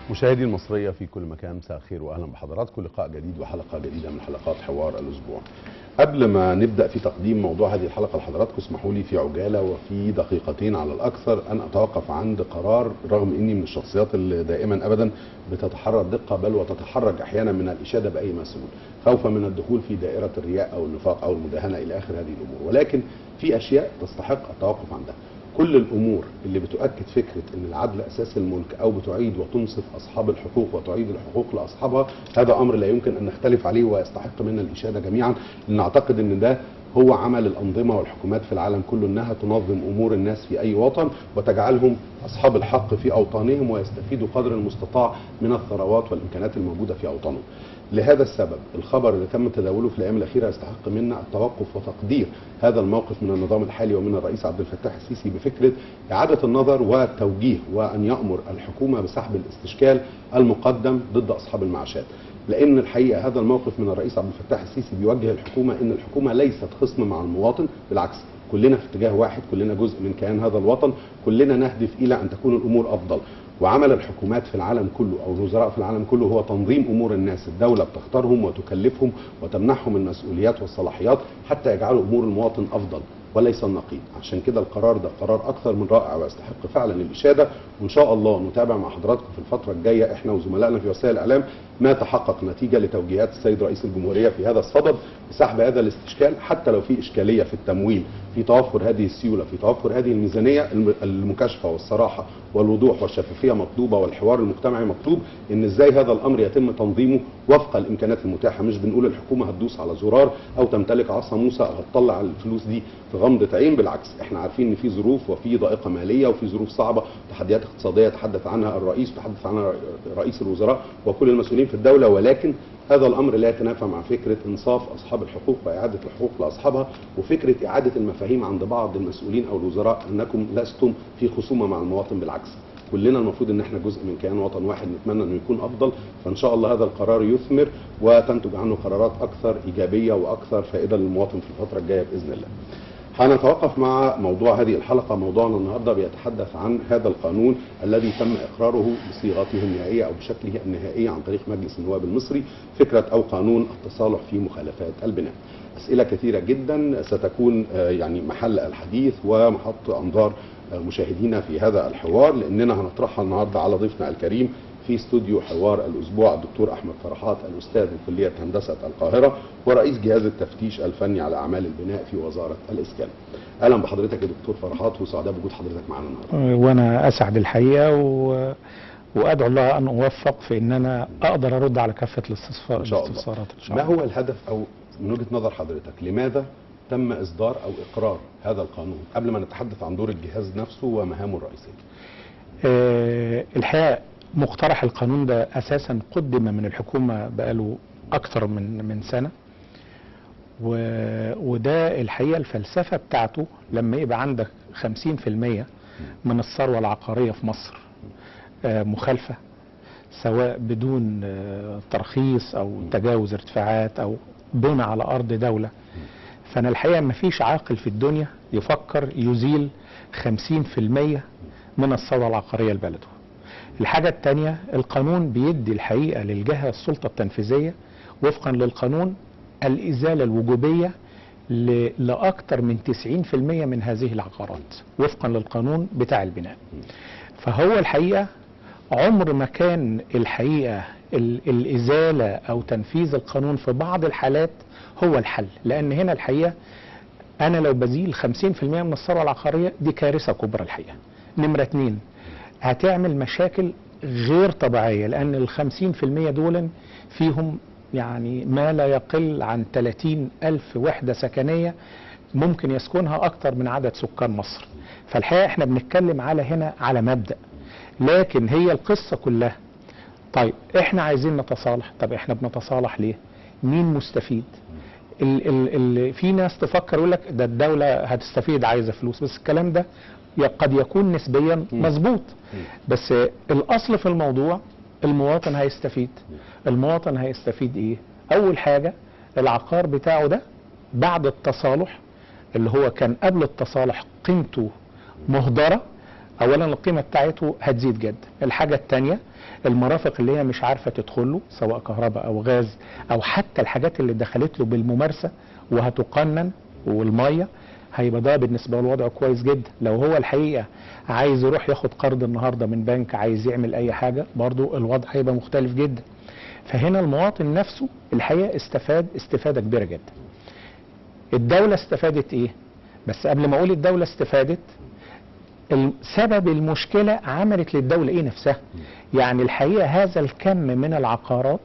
مشاهدي المصرية في كل مكان، مساء الخير واهلا بحضراتكم. لقاء جديد وحلقة جديدة من حلقات حوار الاسبوع. قبل ما نبدأ في تقديم موضوع هذه الحلقة لحضراتكم، اسمحوا لي في عجالة وفي دقيقتين على الأكثر أن أتوقف عند قرار، رغم إني من الشخصيات اللي دائما أبدا بتتحرى الدقة بل وتتحرج أحيانا من الإشادة بأي مسؤول خوفا من الدخول في دائرة الرياء أو النفاق أو المداهنة إلى آخر هذه الأمور، ولكن في أشياء تستحق التوقف عندها. كل الأمور اللي بتؤكد فكرة أن العدل أساس الملك أو بتعيد وتنصف أصحاب الحقوق وتعيد الحقوق لأصحابها، هذا أمر لا يمكن أن نختلف عليه ويستحق منا الإشادة جميعا، لأن أعتقد أن ده هو عمل الأنظمة والحكومات في العالم كله، أنها تنظم أمور الناس في أي وطن وتجعلهم أصحاب الحق في أوطانهم ويستفيدوا قدر المستطاع من الثروات والإمكانات الموجودة في أوطانهم. لهذا السبب الخبر اللي تم تداوله في الأيام الأخيرة يستحق منا التوقف وتقدير هذا الموقف من النظام الحالي ومن الرئيس عبد الفتاح السيسي بفكرة إعادة النظر والتوجيه، وأن يأمر الحكومة بسحب الاستشكال المقدم ضد أصحاب المعاشات. لأن الحقيقة هذا الموقف من الرئيس عبد الفتاح السيسي بيوجه الحكومة أن الحكومة ليست خصم مع المواطن، بالعكس كلنا في اتجاه واحد، كلنا جزء من كيان هذا الوطن، كلنا نهدف إلى أن تكون الأمور أفضل. وعمل الحكومات في العالم كله أو الوزراء في العالم كله هو تنظيم أمور الناس. الدولة بتختارهم وتكلفهم وتمنحهم المسؤوليات والصلاحيات حتى يجعلوا أمور المواطن أفضل وليس النقيض. عشان كده القرار ده قرار أكثر من رائع ويستحق فعلا الإشادة، وإن شاء الله نتابع مع حضراتكم في الفترة الجاية إحنا وزملائنا في وسائل الإعلام ما تحقق نتيجة لتوجيهات السيد رئيس الجمهورية في هذا الصدد بسحب هذا الاستشكال، حتى لو في إشكالية في التمويل، في توفر هذه السيولة، في توفر هذه الميزانية. المكاشفة والصراحة والوضوح والشفافية مطلوبة، والحوار المجتمعي مطلوب، إن إزاي هذا الأمر يتم تنظيمه وفق الإمكانات المتاحة. مش بنقول الحكومة هتدوس على زرار أو تمتلك عصا موسى أو هتطلع الفلوس دي في غمضة عين، بالعكس احنا عارفين ان في ظروف وفي ضائقة مالية وفي ظروف صعبة، تحديات اقتصادية تحدث عنها الرئيس وتحدث عنها رئيس الوزراء وكل المسؤولين في الدولة، ولكن هذا الامر لا يتنافى مع فكرة انصاف اصحاب الحقوق واعادة الحقوق لاصحابها، وفكرة اعادة المفاهيم عند بعض المسؤولين او الوزراء انكم لستم في خصومة مع المواطن، بالعكس كلنا المفروض ان احنا جزء من كيان وطن واحد نتمنى انه يكون افضل. فان شاء الله هذا القرار يثمر وتنتج عنه قرارات اكثر ايجابية واكثر فائدة للمواطن في الفترة الجاية باذن الله. هنتوقف مع موضوع هذه الحلقة. موضوعنا النهاردة بيتحدث عن هذا القانون الذي تم إقراره بصيغته النهائية أو بشكله النهائي عن طريق مجلس النواب المصري، فكرة أو قانون التصالح في مخالفات البناء. أسئلة كثيرة جدا ستكون يعني محل الحديث ومحط أنظار مشاهدينا في هذا الحوار، لأننا هنطرحها النهاردة على ضيفنا الكريم في استوديو حوار الأسبوع الدكتور أحمد فرحات، الأستاذ بكلية هندسة القاهرة ورئيس جهاز التفتيش الفني على أعمال البناء في وزارة الإسكان. أهلا بحضرتك يا دكتور فرحات وسعداء بوجود حضرتك معنا النهارده. وأنا أسعد الحقيقة وأدعو الله أن أوفق في أن أنا أقدر أرد على كافة الاستفسارات إن شاء الله. ما هو الهدف أو من وجهة نظر حضرتك لماذا تم إصدار أو إقرار هذا القانون قبل ما نتحدث عن دور الجهاز نفسه ومهامه الرئيسية؟ الحقيقة مقترح القانون ده أساسا قدم من الحكومة بقاله أكثر من سنة، وده الحقيقة الفلسفة بتاعته لما يبقى عندك 50% من الثروة العقارية في مصر مخالفة، سواء بدون ترخيص أو تجاوز ارتفاعات أو بنى على أرض دولة، فأنا الحقيقة مفيش عاقل في الدنيا يفكر يزيل 50% من الثروة العقارية لبلده. الحاجة الثانية، القانون بيدي الحقيقة للجهة السلطة التنفيذية وفقا للقانون الإزالة الوجوبية لأكثر من 90% من هذه العقارات وفقا للقانون بتاع البناء. فهو الحقيقة عمر ما كان الحقيقة الإزالة أو تنفيذ القانون في بعض الحالات هو الحل، لأن هنا الحقيقة أنا لو بزيل 50% من الثروة العقارية دي كارثة كبرى الحقيقة. نمرة 2، هتعمل مشاكل غير طبيعية، لأن ال50% دول فيهم يعني ما لا يقل عن 30,000 وحدة سكنية ممكن يسكنها أكتر من عدد سكان مصر. فالحقيقة احنا بنتكلم على هنا على مبدأ، لكن هي القصة كلها طيب احنا عايزين نتصالح. طب احنا بنتصالح ليه؟ مين مستفيد؟ في ناس تفكر يقول لك ده الدولة هتستفيد عايزة فلوس، بس الكلام ده قد يكون نسبيا مظبوط، بس الأصل في الموضوع المواطن هيستفيد. المواطن هيستفيد ايه؟ أول حاجة العقار بتاعه ده بعد التصالح اللي هو كان قبل التصالح قيمته مهدرة، اولا القيمه بتاعته هتزيد جدا. الحاجه الثانيه المرافق اللي هي مش عارفه تدخل له سواء كهرباء او غاز او حتى الحاجات اللي دخلت له بالممارسه وهتقنن، والميه هيبقى ده بالنسبه له وضع كويس جدا. لو هو الحقيقه عايز يروح ياخد قرض النهارده من بنك، عايز يعمل اي حاجه، برضو الوضع هيبقى مختلف جدا. فهنا المواطن نفسه الحقيقه استفاد استفاده كبيره جدا. الدوله استفادت ايه؟ بس قبل ما اقول الدوله استفادت، سبب المشكله عملت للدوله ايه نفسها. يعني الحقيقه هذا الكم من العقارات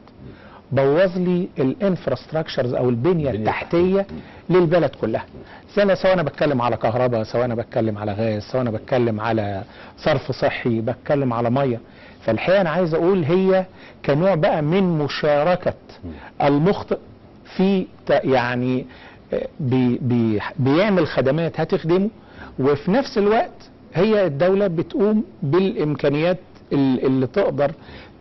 بوظ لي الانفراستراكشرز او البنيه التحتيه للبلد كلها. سواء انا بتكلم على كهرباء، سواء انا بتكلم على غاز، سواء انا بتكلم على صرف صحي، بتكلم على ميه. فالحقيقه انا عايز اقول هي كنوع بقى من مشاركه المخطئ في يعني بيعمل خدمات هتخدمه، وفي نفس الوقت هي الدوله بتقوم بالامكانيات اللي تقدر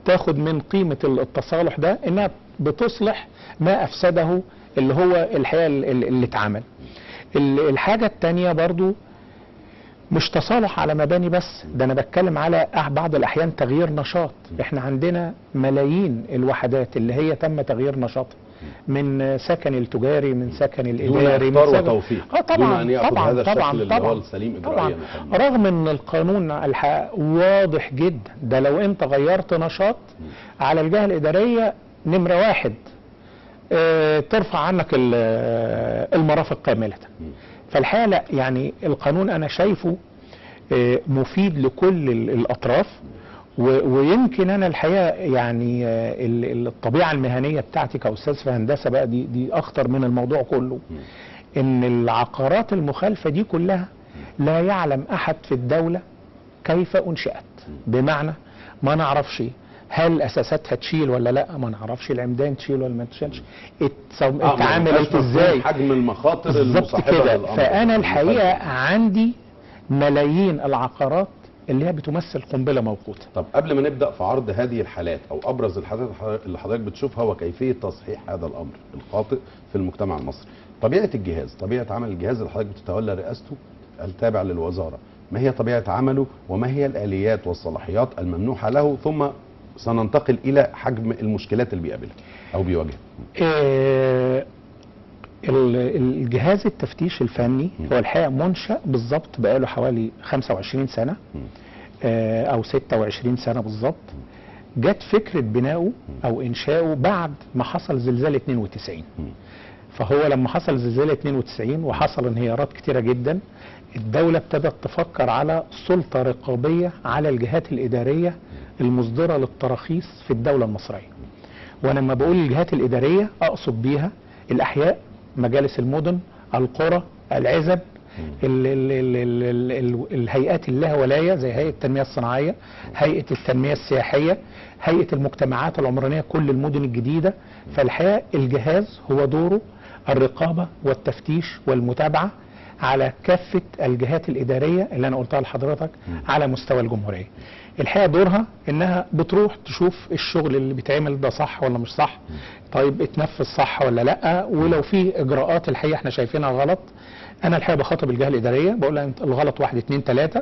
تاخد من قيمه التصالح ده، انها بتصلح ما افسده اللي هو الحقيقه اللي اتعمل. الحاجه الثانيه برضو مش تصالح على مباني بس، ده انا بتكلم على بعض الاحيان تغيير نشاط. احنا عندنا ملايين الوحدات اللي هي تم تغيير نشاطها، من سكن التجاري، من سكن الاداري، دون اختار وتوفيق، طبعا دون ان ياخذ هذا الشكل اللي طبعا هو السليم اجرائيا. رغم ان القانون واضح جدا، ده لو انت غيرت نشاط على الجهه الاداريه نمره واحد ترفع عنك المرافق كامله. فالحقيقه لا، يعني القانون انا شايفه مفيد لكل الاطراف، ويمكن انا الحقيقه يعني الطبيعه المهنيه بتاعتي كاستاذ في هندسه بقى دي اخطر من الموضوع كله. ان العقارات المخالفه دي كلها لا يعلم احد في الدوله كيف انشئت، بمعنى ما نعرفش هل اساساتها تشيل ولا لا، ما نعرفش العمدان تشيل ولا ما تشيلش، اتعاملت ازاي، حجم المخاطر المصاحبه للامر. فانا الحقيقه عندي ملايين العقارات اللي هي بتمثل قنبله موقوته. طب قبل ما نبدا في عرض هذه الحالات او ابرز الحالات اللي حضرتك بتشوفها وكيفيه تصحيح هذا الامر الخاطئ في المجتمع المصري، طبيعه الجهاز، طبيعه عمل الجهاز اللي حضرتك بتتولى رئاسته التابع للوزاره، ما هي طبيعه عمله وما هي الاليات والصلاحيات الممنوحه له، ثم سننتقل الى حجم المشكلات اللي بيقابلها او بيواجهها. الجهاز التفتيش الفني هو الحقيقه منشأ بالظبط بقاله حوالي 25 سنه او 26 سنه بالظبط. جت فكره بنائه او انشائه بعد ما حصل زلزال 92. فهو لما حصل زلزال 92 وحصل انهيارات كتيره جدا، الدوله ابتدت تفكر على سلطه رقابيه على الجهات الاداريه المصدره للتراخيص في الدوله المصريه. وانا لما بقول الجهات الاداريه اقصد بيها الاحياء، مجالس المدن، القرى، العزب، الهيئات اللي لها ولايه زي هيئه التنميه الصناعيه، هيئه التنميه السياحيه، هيئه المجتمعات العمرانيه، كل المدن الجديده. فالحقيقه الجهاز هو دوره الرقابه والتفتيش والمتابعه على كافه الجهات الاداريه اللي انا قلتها لحضرتك على مستوى الجمهوريه. الحقيقه دورها انها بتروح تشوف الشغل اللي بيتعمل ده صح ولا مش صح، طيب اتنفذ صح ولا لا، ولو في اجراءات الحقيقه احنا شايفينها غلط، انا الحقيقه بخاطب الجهه الاداريه بقول لها الغلط 1 2 3،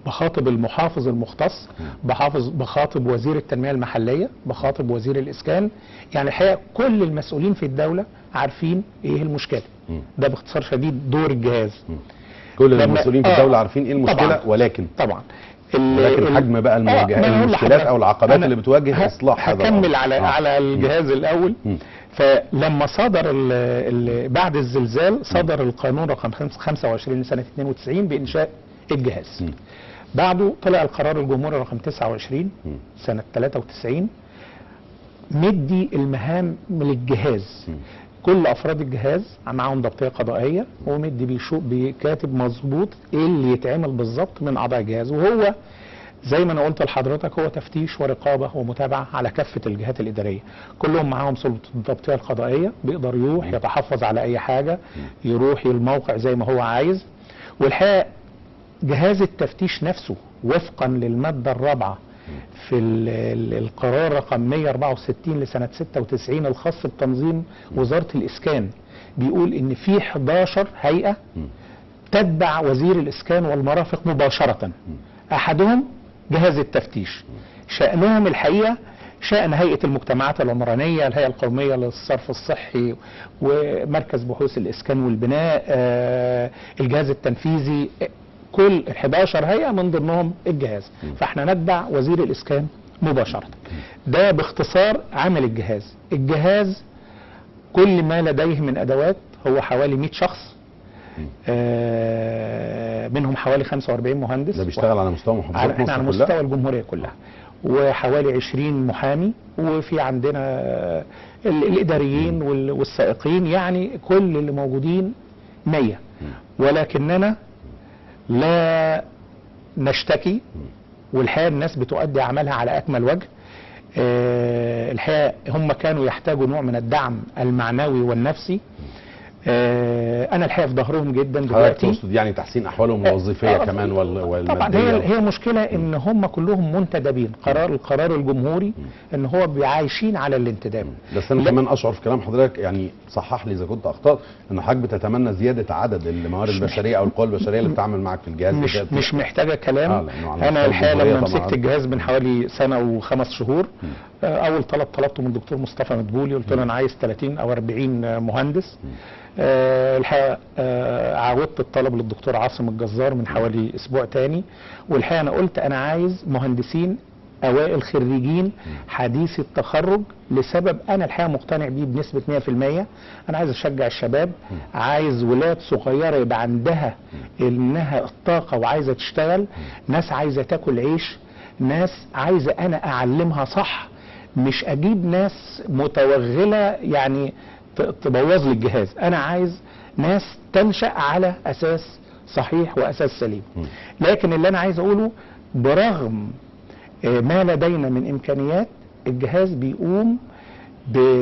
بخاطب المحافظ المختص، بخاطب وزير التنميه المحليه، بخاطب وزير الاسكان. يعني الحقيقه كل المسؤولين في الدوله عارفين ايه المشكله. ده باختصار شديد دور الجهاز. كل المسؤولين في الدوله عارفين ايه المشكله، ولكن حجم بقى المشكلات او العقبات اللي بتواجه اصلاح هذا. هكمل على الجهاز الاول. فلما صدر بعد الزلزال صدر القانون رقم 25 لسنه 92 بانشاء الجهاز. بعده طلع القرار الجمهوري رقم 29 سنه 93 مدي المهام من الجهاز. كل افراد الجهاز معاهم ضبطيه قضائيه، ومدي بكاتب مظبوط ايه اللي يتعمل بالظبط من اعضاء الجهاز. وهو زي ما انا قلت لحضرتك هو تفتيش ورقابه ومتابعه على كافه الجهات الاداريه. كلهم معاهم سلطه الضبطيه القضائيه، بيقدر يروح يتحفظ على اي حاجه، يروح الموقع زي ما هو عايز. والحقيقه جهاز التفتيش نفسه وفقا للماده الرابعه في القرار رقم 164 لسنه 96 الخاص بتنظيم وزاره الاسكان، بيقول ان في 11 هيئه تتبع وزير الاسكان والمرافق مباشره. احدهم جهاز التفتيش. شأنهم الحقيقة شأن هيئة المجتمعات العمرانية، الهيئة القومية للصرف الصحي، ومركز بحوث الإسكان والبناء، الجهاز التنفيذي، كل 11 هيئة من ضمنهم الجهاز. فاحنا نتبع وزير الإسكان مباشرة. ده باختصار عمل الجهاز. الجهاز كل ما لديه من أدوات هو حوالي 100 شخص، منهم حوالي 45 مهندس. ده بيشتغل على مستوى محافظات مصر كلها؟ على مستوى الجمهورية كلها، وحوالي 20 محامي، وفي عندنا الإداريين والسائقين، يعني كل اللي موجودين 100. ولكننا لا نشتكي، والحقيقة الناس بتؤدي أعمالها على أكمل وجه. الحقيقة هم كانوا يحتاجوا نوع من الدعم المعنوي والنفسي. انا الحقيقه في ظهرهم جدا دلوقتي. تقصد يعني تحسين احوالهم الوظيفيه كمان والماديه؟ طبعا هي مشكله ان هم كلهم منتدبين. القرار الجمهوري ان هو عايشين على الانتداب. بس انا كمان اشعر في كلام حضرتك، يعني صحح لي اذا كنت اخطات، ان حضرتك بتتمنى زياده عدد الموارد البشريه او القوى البشريه اللي بتعمل معاك في الجهاز. مش محتاجه كلام. انا الحقيقه لما مسكت الجهاز من حوالي سنه و5 شهور، اول طلبته من الدكتور مصطفى مدبولي، قلت له انا عايز 30 او 40 مهندس. الحقيقه عاودت الطلب للدكتور عاصم الجزار من حوالي اسبوع تاني، والحقيقه انا قلت انا عايز مهندسين اوائل خريجين حديث التخرج، لسبب انا الحقيقه مقتنع بيه بنسبه 100%. انا عايز اشجع الشباب، عايز ولاد صغيره يبقى عندها انها الطاقه وعايزه تشتغل، ناس عايزه تاكل عيش، ناس عايزه انا اعلمها صح، مش اجيب ناس متوغله يعني تبوظ لي الجهاز. انا عايز ناس تنشأ على اساس صحيح واساس سليم. لكن اللي انا عايز اقوله، برغم ما لدينا من امكانيات، الجهاز بيقوم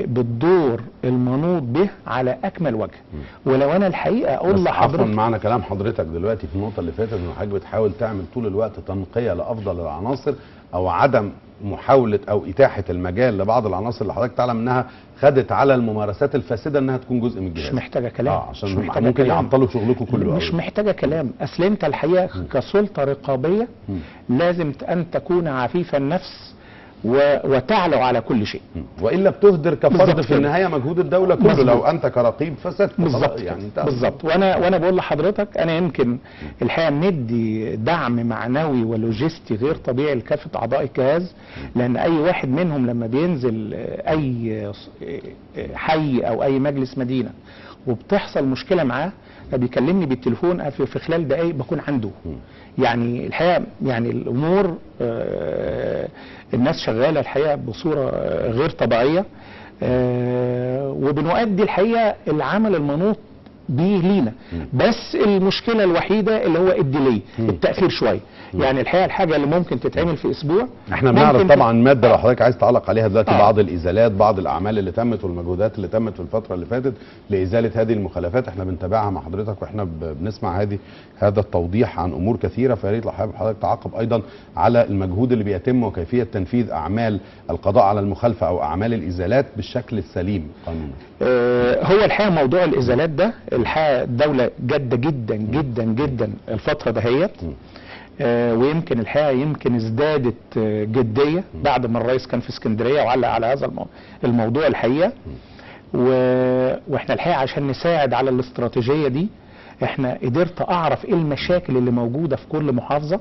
بالدور المنوط به على اكمل وجه. ولو انا الحقيقه اقول لحضرتك، عفوا معنى كلام حضرتك دلوقتي في النقطه اللي فاتت، ان حضرتك بتحاول تعمل طول الوقت تنقيه لافضل العناصر، او عدم محاوله او اتاحه المجال لبعض العناصر اللي حضرتك تعلم انها خدت على الممارسات الفاسده انها تكون جزء من الجهاز. مش محتاجه كلام. عشان ممكن يعطلوا شغلكم كله. مش محتاجه كلام. اصل انت الحقيقه كسلطه رقابيه لازم ان تكون عفيف النفس وتعلو على كل شيء، والا بتهدر كفرد في النهايه مجهود الدوله كله. مزبوط. لو انت كرقيب فسدت بالظبط يعني. بالظبط. وانا بقول لحضرتك، انا يمكن الحقيقه مدي دعم معنوي ولوجستي غير طبيعي لكافه اعضاء الجهاز، لان اي واحد منهم لما بينزل اي حي او اي مجلس مدينه وبتحصل مشكله معاه، فبيكلمني بالتليفون في خلال دقائق بكون عنده. يعني الحقيقه يعني الامور الناس شغاله الحقيقه بصوره غير طبيعيه، وبنؤدي الحقيقه العمل المنوط بيه لينا. بس المشكله الوحيده اللي هو الديلي، التاخير شويه. يعني الحقيقه الحاجه اللي ممكن تتعمل في اسبوع، احنا بنعرف طبعا ماده لو حضرتك عايز تعلق عليها دلوقتي، بعض الازالات، بعض الاعمال اللي تمت والمجهودات اللي تمت في الفتره اللي فاتت لازاله هذه المخالفات، احنا بنتابعها مع حضرتك، واحنا بنسمع هذا التوضيح عن امور كثيره. فيا ريت لو حضرتك تعقب ايضا على المجهود اللي بيتم وكيفيه تنفيذ اعمال القضاء على المخالفه او اعمال الازالات بالشكل السليم قانونا. هو الحقيقه موضوع الازالات ده الحقيقه الدوله جاده جدا جدا جدا الفتره دهيت، ويمكن الحقيقه يمكن ازدادت جديه بعد ما الرئيس كان في اسكندريه وعلق على هذا الموضوع الحقيقه. واحنا الحقيقه عشان نساعد على الاستراتيجيه دي، احنا قدرت اعرف ايه المشاكل اللي موجوده في كل محافظه،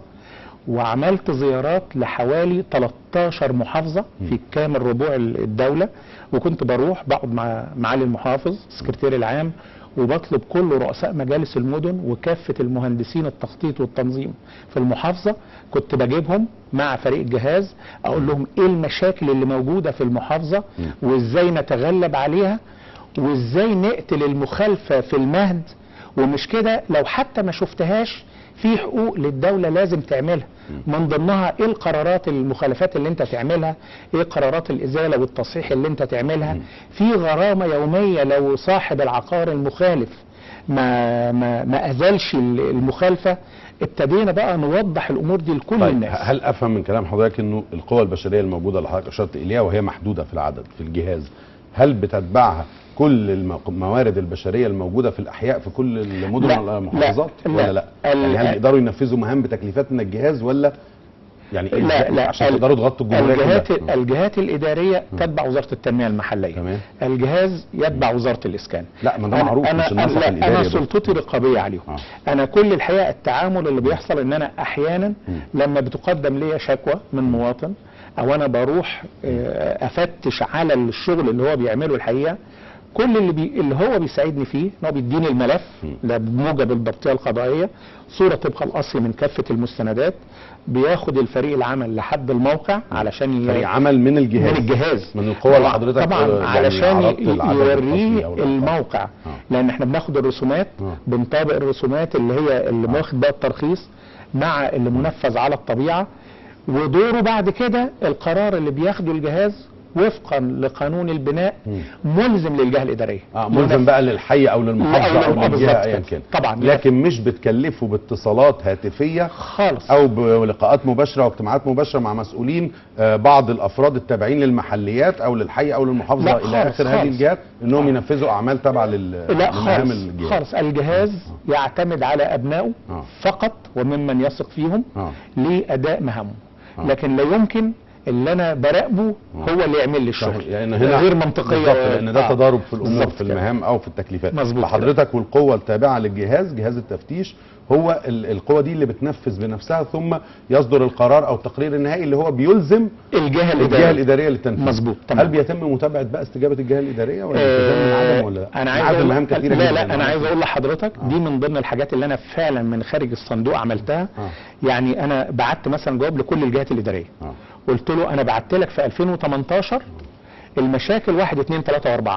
وعملت زيارات لحوالي 13 محافظه في كامل ربوع الدوله، وكنت بروح بقعد مع معالي المحافظ السكرتير العام، وبطلب كل رؤساء مجالس المدن وكافه المهندسين التخطيط والتنظيم في المحافظه، كنت بجيبهم مع فريق الجهاز اقول لهم ايه المشاكل اللي موجوده في المحافظه وازاي نتغلب عليها وازاي نقتل المخالفه في المهد. ومش كده، لو حتى ما شفتهاش في حقوق للدولة لازم تعملها، من ضمنها ايه القرارات المخالفات اللي انت تعملها، ايه قرارات الازالة والتصحيح اللي انت تعملها، في غرامة يومية لو صاحب العقار المخالف ما ازالش المخالفة. ابتدينا بقى نوضح الامور دي لكل الناس. هل افهم من كلام حضرتك انه القوى البشريه الموجودة اللي حضرتك اشرت اليها وهي محدودة في العدد في الجهاز، هل بتتبعها كل الموارد البشريه الموجوده في الاحياء في كل المدن والمحافظات ولا لا؟ يعني هل يقدروا ينفذوا مهام بتكليفات من الجهاز ولا يعني لا عشان تقدروا تغطوا الجمهوريه كلها؟ الجهات الاداريه تتبع وزاره التنميه المحليه. تمام. الجهاز يتبع وزاره الاسكان. لا ما ده معروف مش النسق الاداري. انا سلطتي رقابيه عليهم. انا كل الحقيقه التعامل اللي بيحصل ان انا احيانا لما بتقدم لي شكوى من مواطن او انا بروح افتش على الشغل اللي هو بيعمله الحقيقه، كل اللي هو بيساعدني فيه ان هو بيديني الملف بموجب الضبطيه القضائيه، صوره طبق الاصل من كافه المستندات، بياخد الفريق العمل لحد الموقع علشان فريق عمل من الجهاز من القوى اللي حضرتك طبعا يعني علشان يوريه الموقع. لان احنا بناخد الرسومات بنطابق الرسومات اللي هي اللي واخد بقى الترخيص مع اللي منفذ على الطبيعه، ودوره بعد كده القرار اللي بياخده الجهاز وفقا لقانون البناء ملزم للجهه الاداريه. ملزم بقى للحي او للمحافظه او للجهه ايا كان. طبعا لكن مش بتكلفه باتصالات هاتفيه خالص او بلقاءات مباشره واجتماعات مباشره مع مسؤولين بعض الافراد التابعين للمحليات او للحي او للمحافظه الى اخر هذه الجهات انهم ينفذوا اعمال تابعه لمهام الجهاز. خالص الجهاز يعتمد على ابنائه فقط وممن يثق فيهم لاداء مهامه. لكن لا يمكن اللي انا براقبه هو اللي يعمل لي الشغل. يعني هنا غير منطقيه لان ده تضارب في الامور في المهام او في التكليفات. فحضرتك والقوه التابعه للجهاز جهاز التفتيش هو القوه دي اللي بتنفذ بنفسها ثم يصدر القرار او التقرير النهائي اللي هو بيلزم الجهه الاداريه للتنفيذ. مظبوط. هل بيتم متابعه بقى استجابه الجهه الاداريه ولا التزام من عدم ولا لا؟ انا عايز مهام كثيره لا انا عايز اقول لحضرتك دي من ضمن الحاجات اللي انا فعلا من خارج الصندوق عملتها. يعني انا بعت مثلا جواب لكل الجهات الاداريه. قلت له انا بعت لك في 2018 المشاكل 1 2 3 و4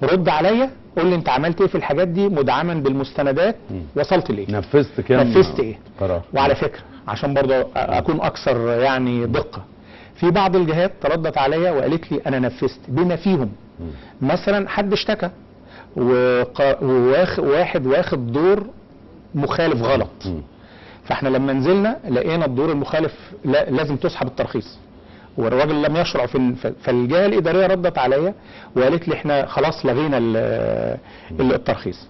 رد عليا قول لي انت عملت ايه في الحاجات دي مدعما بالمستندات وصلت لايه؟ نفذت كام؟ نفذت ايه؟ قرار. وعلى فكره عشان برضه اكون اكثر يعني دقه، في بعض الجهات ردت عليا وقالت لي انا نفذت بما فيهم مثلا حد اشتكى وواحد واخد دور مخالف غلط، فاحنا لما نزلنا لقينا الدور المخالف لازم تسحب الترخيص والراجل لم يشرع فالجهه الاداريه ردت عليا وقالت لي احنا خلاص لغينا الترخيص.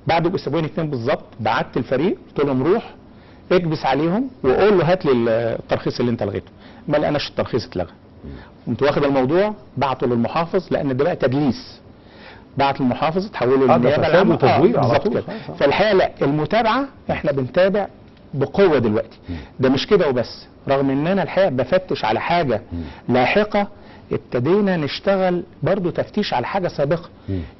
بعد باسبوعين 2 بالظبط بعت الفريق قلت لهم روح اكبس عليهم وقول له هات لي الترخيص اللي انت لغيته. ما لقناش الترخيص اتلغى. قمت واخد الموضوع بعته للمحافظ لان ده بقى تدليس. بعت للمحافظ تحوله للنيابه العامه بالظبط كده. فالحقيقه لا المتابعه احنا بنتابع بقوه دلوقتي. ده مش كده وبس، رغم ان انا الحقيقه بفتش على حاجه لاحقه ابتدينا نشتغل برضو تفتيش على حاجه سابقه.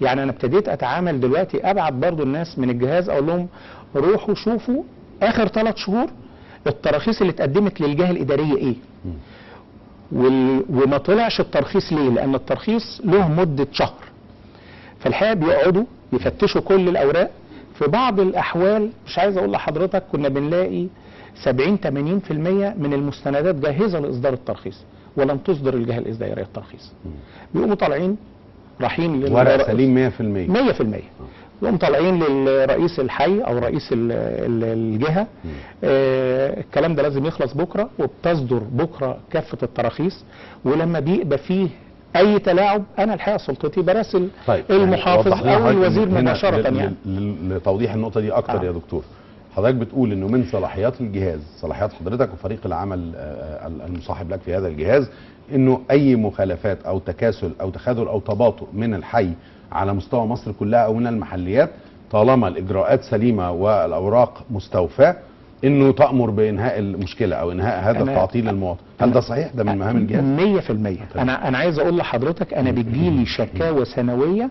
يعني انا ابتديت اتعامل دلوقتي ابعت برضو الناس من الجهاز اقول لهم روحوا شوفوا اخر 3 شهور التراخيص اللي اتقدمت للجهه الاداريه ايه. وما طلعش الترخيص ليه؟ لان الترخيص له مده شهر. فالحقيقه بيقعدوا يفتشوا كل الاوراق. في بعض الاحوال مش عايز اقول لحضرتك كنا بنلاقي 70-80% من المستندات جاهزه لاصدار الترخيص ولم تصدر الجهه الاداريه الترخيص. بيقوموا طالعين رايحين ورق سليم 100%. يقوموا طالعين للرئيس الحي او رئيس الجهه الكلام ده لازم يخلص بكره وبتصدر بكره كافه التراخيص. ولما بيبقى فيه اي تلاعب انا الحقيقه سلطتي براسل المحافظ او الوزير مباشره. يعني لتوضيح النقطه دي اكتر يا دكتور، حضرتك بتقول انه من صلاحيات الجهاز، صلاحيات حضرتك وفريق العمل المصاحب لك في هذا الجهاز، انه اي مخالفات او تكاسل او تخاذل او تباطؤ من الحي على مستوى مصر كلها او من المحليات طالما الاجراءات سليمه والاوراق مستوفاه انه تأمر بانهاء المشكله او انهاء هذا التعطيل للمواطن. هل ده صحيح؟ ده من مهام الجهاز؟ 100%. انا عايز اقول لحضرتك انا بتجيلي شكاوى سنويه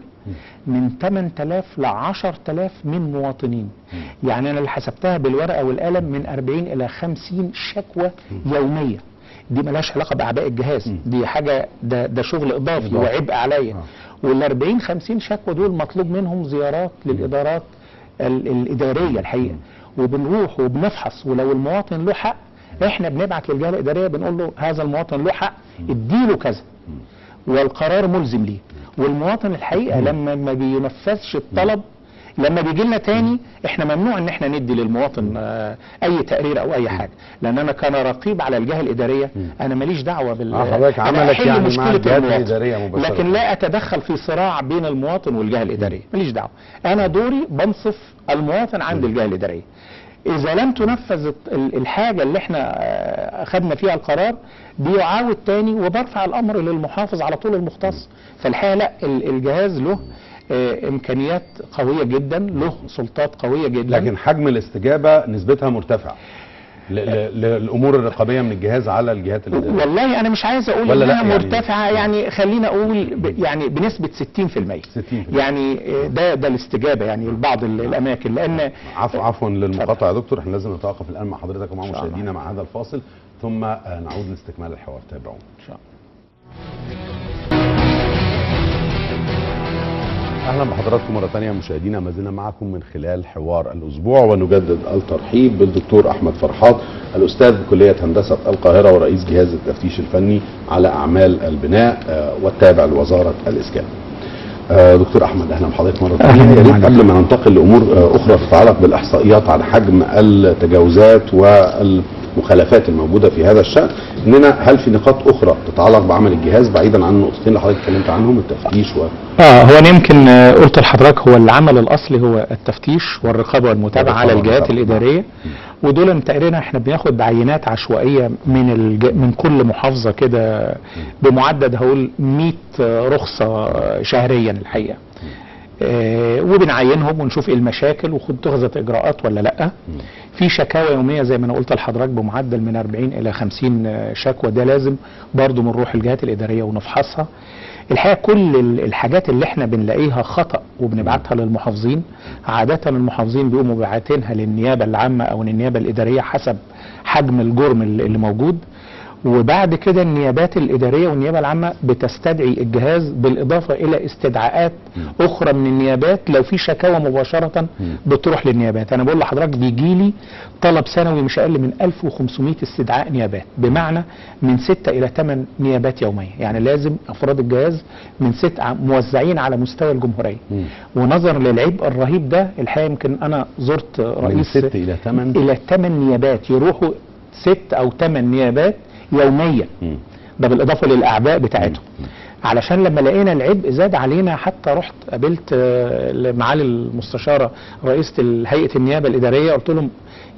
من 8000 ل 10000 من مواطنين. يعني انا اللي حسبتها بالورقه والقلم من 40 الى 50 شكوى يوميه. دي مالهاش علاقه باعباء الجهاز، دي حاجه ده شغل اضافي وعبء عليا. وال 40 50 شكوى دول مطلوب منهم زيارات للادارات الاداريه الحقيقه، وبنروح وبنفحص، ولو المواطن له حق احنا بنبعت للجهه الاداريه بنقول له هذا المواطن له حق اديله كذا والقرار ملزم ليه. والمواطن الحقيقه لما ما بينفذش الطلب لما بيجي لنا تاني احنا ممنوع ان احنا ندي للمواطن اي تقرير او اي حاجه، لان انا كان رقيب على الجهه الاداريه انا ماليش دعوه حضرتك عملك يعني مع الجهه الاداريه مباشره، لكن لا اتدخل في صراع بين المواطن والجهه الاداريه، ماليش دعوه. انا دوري بنصف المواطن عند الجهه الاداريه. إذا لم تنفذ الحاجة اللي احنا أخذنا فيها القرار بيعاود تاني، وبرفع الأمر للمحافظ على طول المختص. فالحقيقة لا، الجهاز له إمكانيات قوية جدا، له سلطات قوية جدا، لكن حجم الاستجابة نسبتها مرتفعة للأمور الرقابية من الجهاز على الجهات الإدارية. والله أنا مش عايز أقول إنها مرتفعة، يعني خلينا أقول يعني بنسبة 60%. يعني ده الاستجابة يعني لبعض الأماكن. لأن عفوا للمقاطعة يا دكتور، احنا لازم نتوقف الآن مع حضرتك ومع مشاهدينا مع هذا الفاصل، ثم نعود لاستكمال الحوار. تابعونا إن شاء الله. اهلا بحضراتكم مره ثانيه مشاهدينا، ما زلنا معكم من خلال حوار الاسبوع، ونجدد الترحيب بالدكتور احمد فرحات، الاستاذ بكليه هندسه القاهره ورئيس جهاز التفتيش الفني على اعمال البناء والتابع لوزاره الاسكان. دكتور احمد اهلا بحضرتك مره ثانيه. يا ريت قبل ما ننتقل لامور اخرى تتعلق بالاحصائيات على حجم التجاوزات والمخالفات الموجوده في هذا الشان، اننا هل في نقاط اخرى تتعلق بعمل الجهاز بعيدا عن النقطتين اللي حضرتك اتكلمت عنهم، التفتيش هو انا يمكن قلت لحضرتك هو العمل الاصلي هو التفتيش والرقابه والمتابعه على الجهات الاداريه، ودول تقريبا احنا بناخد عينات عشوائيه من كل محافظه كده بمعدل هقول 100 رخصه شهريا الحقيقه. وبنعينهم ونشوف ايه المشاكل واتخذت اجراءات ولا لا. في شكاوى يوميه زي ما انا قلت لحضرتك بمعدل من 40 الى 50 شكوى، ده لازم برضو بنروح الجهات الاداريه ونفحصها. الحقيقه كل الحاجات اللي احنا بنلاقيها خطأ وبنبعتها للمحافظين، عاده المحافظين بيقوموا باعتينها للنيابه العامه او النيابه الاداريه حسب حجم الجرم اللي موجود، وبعد كده النيابات الإدارية والنيابة العامة بتستدعي الجهاز بالإضافة إلى استدعاءات أخرى من النيابات. لو في شكاوى مباشرة بتروح للنيابات. أنا بقول لحضرتك بيجي لي طلب سنوي مش أقل من 1500 استدعاء نيابات، بمعنى من 6 إلى 8 نيابات يوميا. يعني لازم أفراد الجهاز من 6 موزعين على مستوى الجمهورية. ونظرا للعبء الرهيب ده الحقيقة يمكن أنا زرت رئيس من 6 إلى 8 نيابات، يروحوا 6 أو 8 نيابات يوميا، ده بالاضافه للاعباء بتاعتهم. علشان لما لقينا العبء زاد علينا، حتى رحت قابلت معالي المستشاره رئيسه هيئه النيابه الاداريه، قلت لهم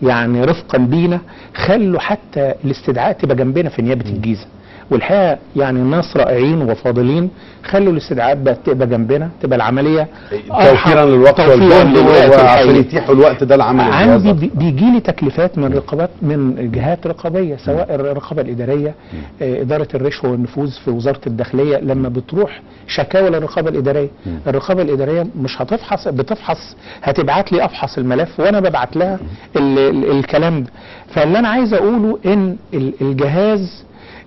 يعني رفقا بينا خلوا حتى الاستدعاء تبقى جنبنا في نيابه الجيزه. والحقيقه يعني الناس رائعين وفاضلين، خلوا الاستدعاءات تبقى جنبنا، تبقى العمليه توفيرا للوقت والجهد وعشان يتيحوا الوقت ده العمل. عندي بيجي لي تكليفات من جهات رقابيه، سواء الرقابه الاداريه، اداره الرشوه والنفوذ في وزاره الداخليه، لما بتروح شكاوى للرقابه الاداريه، الرقابه الاداريه مش هتفحص، بتفحص، هتبعت لي افحص الملف وانا ببعت لها الكلام ده. فاللي انا عايز اقوله ان الجهاز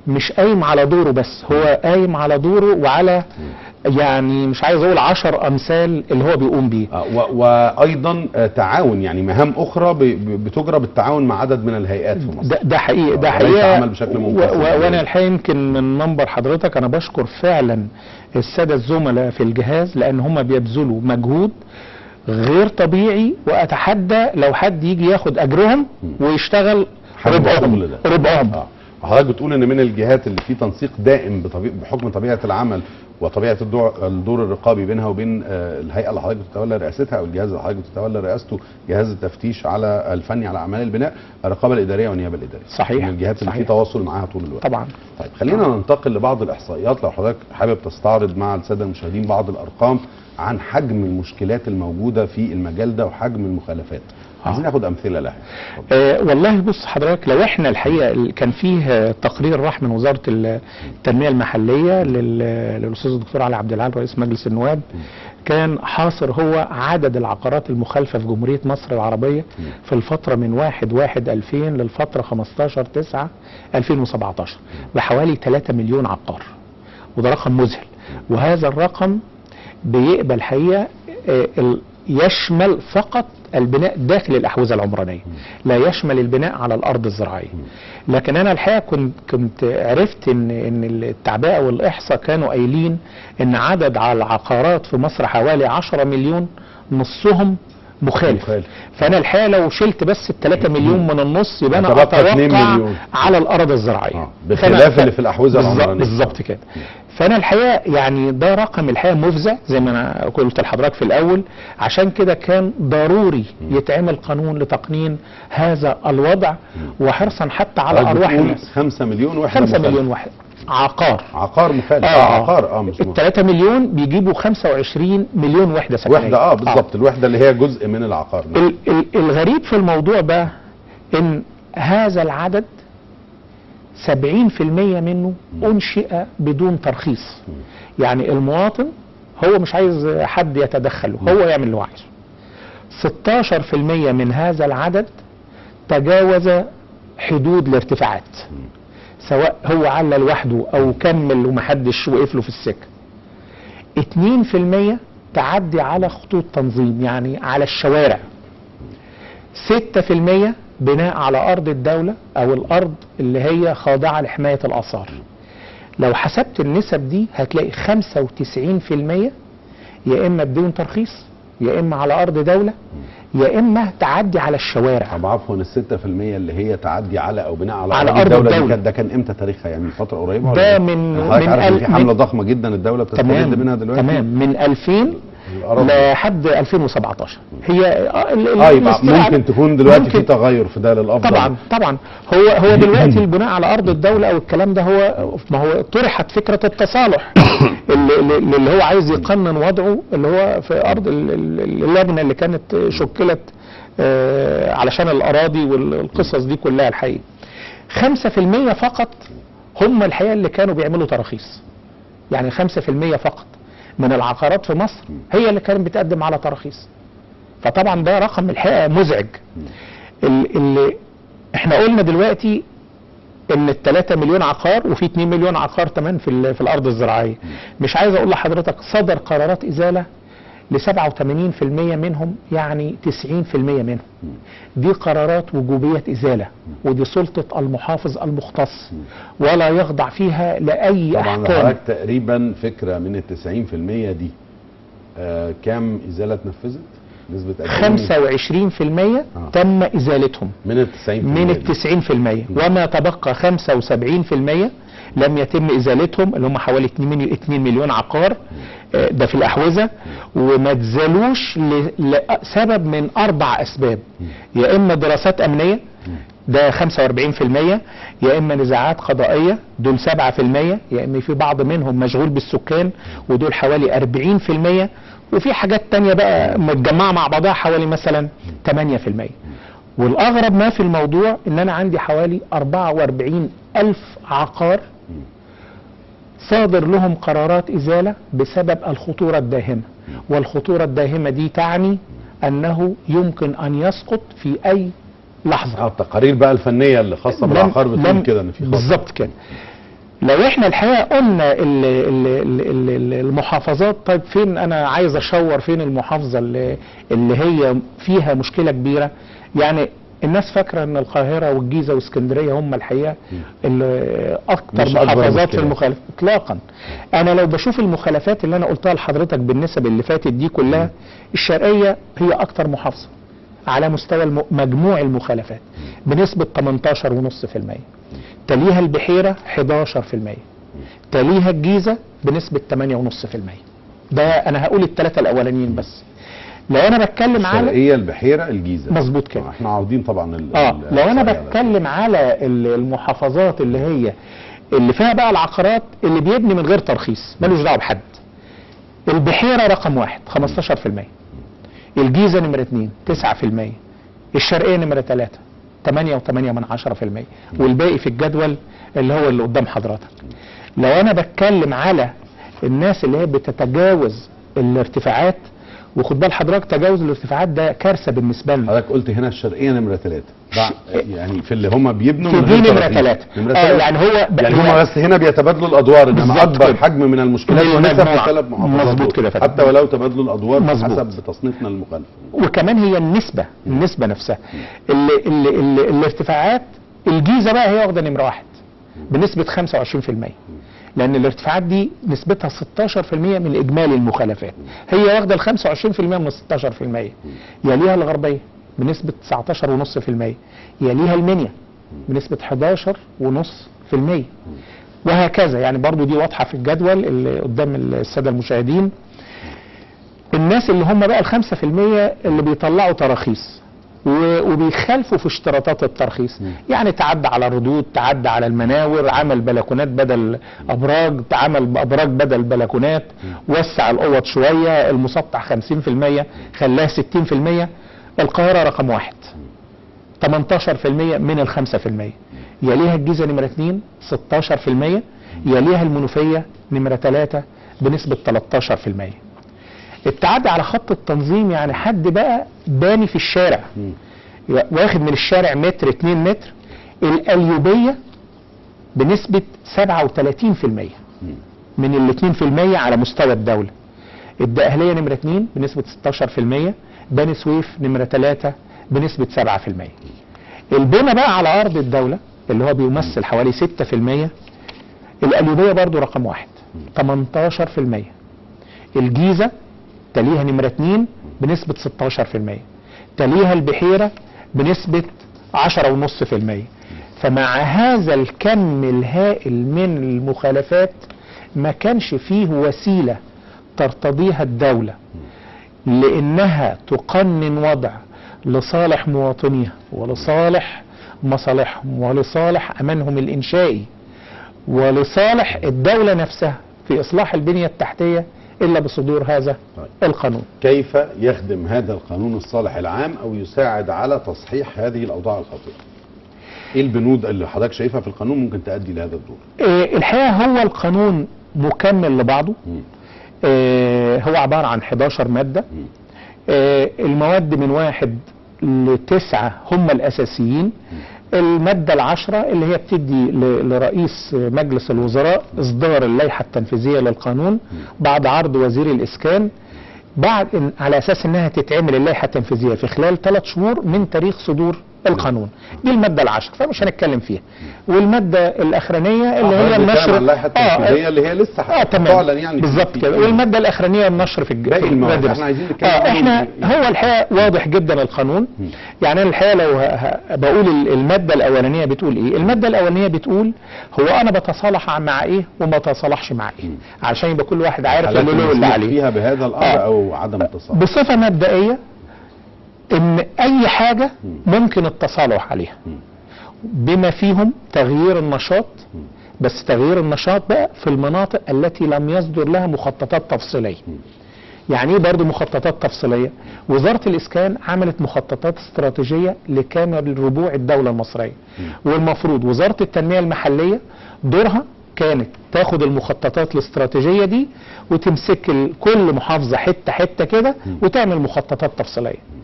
مش قايم على دوره بس، هو قايم على دوره وعلى يعني مش عايز اقول 10 امثال اللي هو بيقوم بيه. وايضا تعاون، يعني مهام اخرى بتجرى بالتعاون مع عدد من الهيئات في مصر. ده حقيقي، ده حقيقي. عمل بشكل منفصل. وانا الحقيقه يمكن من منبر حضرتك انا بشكر فعلا الساده الزملاء في الجهاز، لان هم بيبذلوا مجهود غير طبيعي، واتحدى لو حد يجي ياخد اجرهم ويشتغل ربعهم. حضرتك بتقول ان من الجهات اللي في تنسيق دائم بحكم طبيعه العمل وطبيعه الدور الرقابي بينها وبين الهيئه اللي حضرتك بتتولى رئاستها او الجهاز اللي حضرتك بتتولى رئاسته، جهاز التفتيش على الفني على اعمال البناء، الرقابه الاداريه والنيابه الاداريه. صحيح. من الجهات اللي في تواصل معاها طول الوقت. طبعا. طيب خلينا ننتقل لبعض الاحصائيات، لو حضرتك حابب تستعرض مع الساده المشاهدين بعض الارقام عن حجم المشكلات الموجوده في المجال ده وحجم المخالفات. عايزين ناخد امثله لها. والله بص حضرتك، لو احنا الحقيقه كان فيه تقرير راح من وزاره التنميه المحليه للاستاذ الدكتور علي عبد العال رئيس مجلس النواب، كان حاصر هو عدد العقارات المخالفه في جمهوريه مصر العربيه في الفتره من 1/1/2000 للفتره 15/9/2017 بحوالي 3 مليون عقار، وده رقم مذهل. وهذا الرقم بيقبل الحقيقه يشمل فقط البناء داخل الأحوزة العمرانية، لا يشمل البناء على الأرض الزراعية. لكن أنا الحقيقة كنت عرفت إن التعبئة والإحصاء كانوا قايلين إن عدد على العقارات في مصر حوالي 10 مليون نصهم مخالف. فانا الحقيقه لو شلت بس ال3 مليون من النص يبقى انا اتوقع على الارض الزراعيه بخلاف اللي في الاحوزه العمرانيه. بالظبط كده. فانا الحقيقه يعني ده رقم الحقيقه مفزع زي ما انا قلت لحضرتك في الاول، عشان كده كان ضروري يتعمل قانون لتقنين هذا الوضع وحرصا حتى على ارواح الناس. 5 مليون وحده 5 مليون وحده عقار مخالف. عقار مش ال3 مليون بيجيبوا 25 مليون وحده سكنيه. وحده بالظبط. الوحده اللي هي جزء من العقار. الغريب في الموضوع بقى ان هذا العدد 70% منه انشئ بدون ترخيص. يعني المواطن هو مش عايز حد يتدخل، هو يعمل اللي هو عايزه. 16% من هذا العدد تجاوز حدود الارتفاعات، سواء هو علّى لوحده او كمل ومحدش وقف له في السكه. 2% تعدي على خطوط تنظيم، يعني على الشوارع. 6% بناء على ارض الدولة او الارض اللي هي خاضعة لحماية الاثار. لو حسبت النسب دي هتلاقي 95% يا اما بدون ترخيص، يا اما على ارض دولة، يا اما تعدي على الشوارع. طب عفوا، ال 6% اللي هي تعدي على او بناء على ارض الدولة ده كان امتى تاريخها؟ يعني فترة قريبة ده من في حملة ضخمة جدا الدولة بتستفيد منها دلوقتي. تمام، من 2000 لحد 2017 هي يبقى ممكن تكون دلوقتي في تغير في ده للافضل. طبعا هو دلوقتي البناء على ارض الدوله او الكلام ده ما هو طرحت فكره التصالح اللي هو عايز يقنن وضعه، اللي هو في ارض اللجنه اللي كانت شكلت علشان الاراضي والقصص دي كلها. الحقيقه 5% فقط هم الحقيقه اللي كانوا بيعملوا تراخيص. يعني 5% فقط من العقارات في مصر هي اللي كانت بتقدم على تراخيص. فطبعا ده رقم الحقيقه مزعج. اللي احنا قلنا دلوقتي ان ال3 مليون عقار وفي 2 مليون عقار كمان في الارض الزراعيه. مش عايز اقول لحضرتك صدر قرارات ازاله ل 87% منهم، يعني 90% منهم. دي قرارات وجوبيه ازاله، ودي سلطه المحافظ المختص ولا يخضع فيها لاي احكام. طبعا حضرتك تقريبا فكره من ال 90% دي كام ازاله اتنفذت؟ نسبة 25% تم ازالتهم من ال 90%. وما تبقى 75% لم يتم ازالتهم، اللي هم حوالي 2 مليون عقار ده في الاحوزه، وما اتزالوش لسبب من 4 اسباب. يا اما دراسات امنيه ده 45%، يا اما نزاعات قضائيه دول 7%، يا اما في بعض منهم مشغول بالسكان ودول حوالي 40%، وفي حاجات تانية بقى متجمعة مع بعضها حوالي مثلا 8%. والاغرب ما في الموضوع ان انا عندي حوالي 44,000 عقار صادر لهم قرارات ازالة بسبب الخطورة الداهمة. والخطورة الداهمة دي تعني انه يمكن ان يسقط في اي لحظة. التقارير بقى الفنية اللي خاصة بالعقار بتقول كده ان في خطر. بالظبط كده. لو احنا الحقيقه قلنا المحافظات، طيب فين انا عايز اشور فين المحافظه اللي هي فيها مشكله كبيره؟ يعني الناس فاكره ان القاهره والجيزه واسكندريه هم الحقيقه اللي اكتر محافظات في المخالفات. اطلاقا. انا لو بشوف المخالفات اللي انا قلتها لحضرتك بالنسب اللي فاتت دي كلها، الشرقيه هي اكتر محافظه على مستوى مجموع المخالفات بنسبه 18.5%. تليها البحيرة 11%، تليها الجيزة بنسبة 8.5%. ده انا هقول ال3 الاولانيين بس. لو انا بتكلم على الشرقية البحيرة الجيزة مظبوط كده. احنا عاوزين طبعا لو انا بتكلم على المحافظات اللي فيها بقى العقارات اللي بيبني من غير ترخيص ملوش دعوه بحد. البحيرة رقم 1 15%، الجيزة نمرة 2 9%، الشرقية نمرة 3 8.8%، والباقي في الجدول اللي هو اللي قدام حضرتك. لو انا بتكلم على الناس اللي هي بتتجاوز الارتفاعات، وخد بال حضرتك تجاوز الارتفاعات ده كارثه بالنسبه لنا. حضرتك قلت هنا الشرقيه نمره 3 يعني في اللي هم بيبنوا من غير نمره 3 يعني هم بس هنا بيتبادلوا الادوار، انما اكبر حجم من المشكلات ونسب في 3 محافظات. مظبوط كده حتى ولو تبادلوا الادوار حسب تصنيفنا المخالف. وكمان هي النسبه نفسها الارتفاعات. الجيزه بقى هي واخده نمره 1 بنسبه 25%، لان الارتفاعات دي نسبتها 16% من اجمالي المخالفات، هي واخده ال 25% من ال 16%. يليها الغربيه بنسبه 19.5%، يليها المنيا بنسبه 11.5%، وهكذا. يعني برضو دي واضحه في الجدول اللي قدام الساده المشاهدين. الناس اللي هم بقى ال 5% اللي بيطلعوا تراخيص وبيخالفوا في اشتراطات الترخيص، يعني تعدى على الردود، تعدى على المناور، عمل بلكونات بدل ابراج، عمل ابراج بدل بلكونات، وسع الاوض شويه، المسطح 50% خلاها 60%. القاهره رقم 1 18% من ال 5%، يليها الجيزه نمره 2 16%، يليها المنوفيه نمره 3 بنسبه 13%. التعدي على خط التنظيم يعني حد بقى باني في الشارع واخد من الشارع متر 2 متر. القليوبية بنسبة 37% من ال 2% على مستوى الدولة. الدقهلية نمرة 2 بنسبة 16%، بني سويف نمرة 3 بنسبة 7%. البنى بقى على أرض الدولة اللي هو بيمثل حوالي 6%، القليوبية برضو رقم 1 18%. الجيزة تليها نمرة 2 بنسبة 16%، تليها البحيرة بنسبة 10.5%. فمع هذا الكم الهائل من المخالفات ما كانش فيه وسيلة ترتضيها الدولة لأنها تقنن وضع لصالح مواطنيها ولصالح مصالحهم ولصالح أمانهم الإنشائي ولصالح الدولة نفسها في إصلاح البنية التحتية إلا بصدور هذا القانون. كيف يخدم هذا القانون الصالح العام أو يساعد على تصحيح هذه الأوضاع الخاطئة؟ إيه البنود اللي حضرتك شايفها في القانون ممكن تؤدي لهذا الدور؟ الحقيقة هو القانون مكمل لبعضه. هو عبارة عن 11 مادة. المواد من 1 ل9 هم الأساسيين. المادة 10 اللي هي بتدي لرئيس مجلس الوزراء إصدار اللائحة التنفيذية للقانون بعد عرض وزير الإسكان، بعد على أساس أنها تتعمل اللائحة التنفيذية في خلال 3 شهور من تاريخ صدور القانون. دي المادة 10 فمش هنتكلم فيها. والمادة الأخرانية اللي هي النشر اللائحة التنفيذية اللي هي لسه هتعلن يعني بالظبط كده. والمادة الأخرانية النشر في المادة. احنا عايزين نتكلم احنا هو الحقيقة واضح جدا القانون. يعني أنا الحقيقة لو بقول المادة الأولانية بتقول إيه؟ المادة الأولانية بتقول هو أنا بتصالح مع إيه وما بتصالحش مع إيه، علشان يبقى كل واحد عارف اللي عليه فيها بهذا الأمر أو عدم التصالح. بصفة مبدئية ان اي حاجة ممكن التصالح عليها بما فيهم تغيير النشاط، بس تغيير النشاط بقى في المناطق التي لم يصدر لها مخططات تفصيلية. يعني ايه برضو مخططات تفصيلية؟ وزارة الاسكان عملت مخططات استراتيجية لكامل ربوع الدولة المصرية، والمفروض وزارة التنمية المحلية دورها كانت تاخد المخططات الاستراتيجية دي وتمسك كل محافظة حتة حتة كده وتعمل مخططات تفصيلية.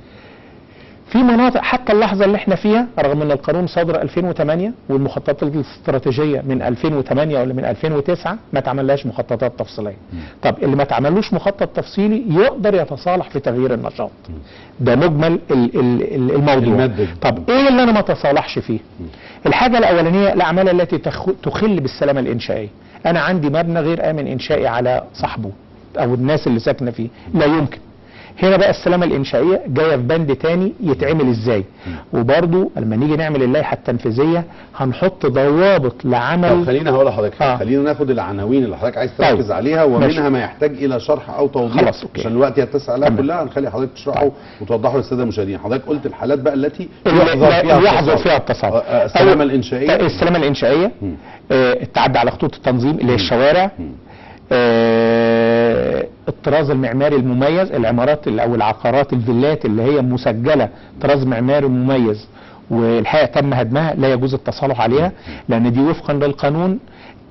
في مناطق حتى اللحظة اللي احنا فيها رغم ان القانون صدر 2008 والمخططات الاستراتيجية من 2008 ولا من 2009 ما تعملهاش مخططات تفصيلية. طب اللي ما تعملوش مخطط تفصيلي يقدر يتصالح في تغيير النشاط. ده مجمل الموضوع. طب ايه اللي انا ما تصالحش فيه؟ الحاجة الاولانية الاعمال التي تخل بالسلامة الانشائية. انا عندي مبنى غير امن انشائي على صاحبه او الناس اللي ساكنة فيه، لا يمكن. هنا بقى السلامة الإنشائية جاية في بند تاني يتعمل إزاي. وبرضو لما نيجي نعمل اللائحة التنفيذية هنحط ضوابط لعمل. طب خلينا هقول لحضرتك خلينا ناخد العناوين اللي حضرتك عايز تركز عليها ومنها ما يحتاج إلى شرح أو توضيح عشان الوقت يتسع لها كلها. هنخلي حضرتك تشرحه وتوضحه للسادة المشاهدين. حضرتك قلت الحالات بقى التي يحظر فيها التصالح. السلامة الإنشائية. السلامة الإنشائية، التعدي على خطوط التنظيم اللي هي الشوارع، الطراز المعماري المميز، العمارات او العقارات الفيلات اللي هي مسجله طراز معماري مميز والحقيقه تم هدمها لا يجوز التصالح عليها، لان دي وفقا للقانون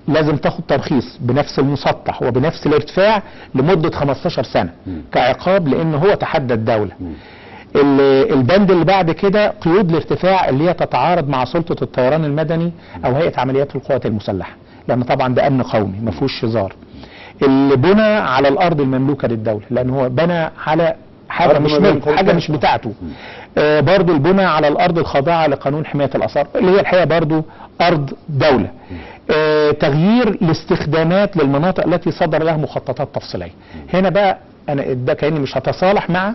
لازم تاخد ترخيص بنفس المسطح وبنفس الارتفاع لمده 15 سنه كعقاب لان هو تحدى الدوله. البند اللي بعد كده قيود الارتفاع اللي هي تتعارض مع سلطه الطيران المدني او هيئه عمليات القوات المسلحه، لان طبعا ده امن قومي ما فيهوش هزار. اللي بنى على الارض المملوكه للدوله، لان هو بنى على حاجه مش ملكه، حاجه مش بتاعته. برضو البنى على الارض الخاضعه لقانون حمايه الاثار اللي هي الحقيقه برضو ارض دوله. تغيير الاستخدامات للمناطق التي صدر لها مخططات تفصيليه. هنا بقى انا ده كاني مش هتصالح مع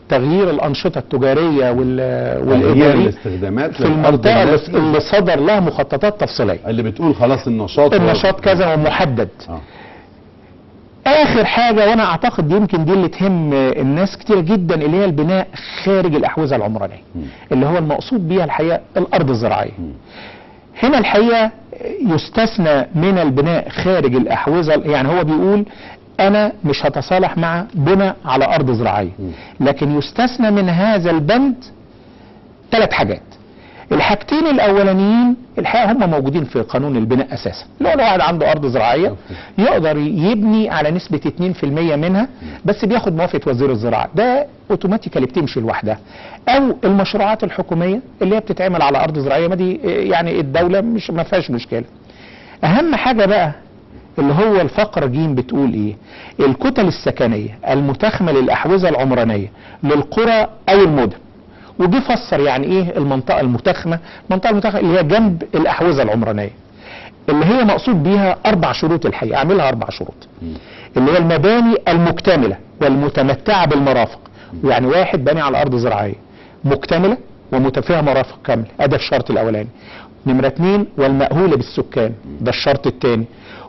تغيير الانشطه التجاريه والاداريه الاستخدامات في المنطقه اللي صدر لها مخططات تفصيليه، اللي بتقول خلاص النشاط كذا ومحدد. اخر حاجه وانا اعتقد يمكن دي اللي تهم الناس كتير جدا، اللي هي البناء خارج الاحوزه العمرانيه، اللي هو المقصود بيها الحقيقه الارض الزراعيه. هنا الحقيقه يستثنى من البناء خارج الاحوزه، يعني هو بيقول انا مش هتصالح مع بناء على ارض زراعيه، لكن يستثنى من هذا البند 3 حاجات. الحاجتين الاولانيين الحقيقه هم موجودين في قانون البناء اساسا، لو واحد عنده ارض زراعيه يقدر يبني على نسبه 2% منها، بس بياخد موافقه وزير الزراعه، ده اوتوماتيكالي بتمشي لوحدها. او المشروعات الحكوميه اللي هي بتتعمل على ارض زراعيه، ما دي يعني الدوله مش ما فيهاش مشكله. اهم حاجه بقى اللي هو الفقره ج بتقول ايه؟ الكتل السكنيه المتاخمه للاحوزه العمرانيه للقرى او المدن. ودي فسر يعني ايه المنطقه المتاخمه؟ المنطقه المتاخمه اللي هي جنب الاحوزه العمرانيه، اللي هي مقصود بيها 4 شروط الحقيقه، اعملها 4 شروط. اللي هي المباني المكتمله والمتمتعه بالمرافق، يعني واحد باني على ارض زراعيه مكتمله وفيها مرافق كامله، ده الشرط الاولاني. نمره 2 والمأهوله بالسكان، ده الشرط الثاني.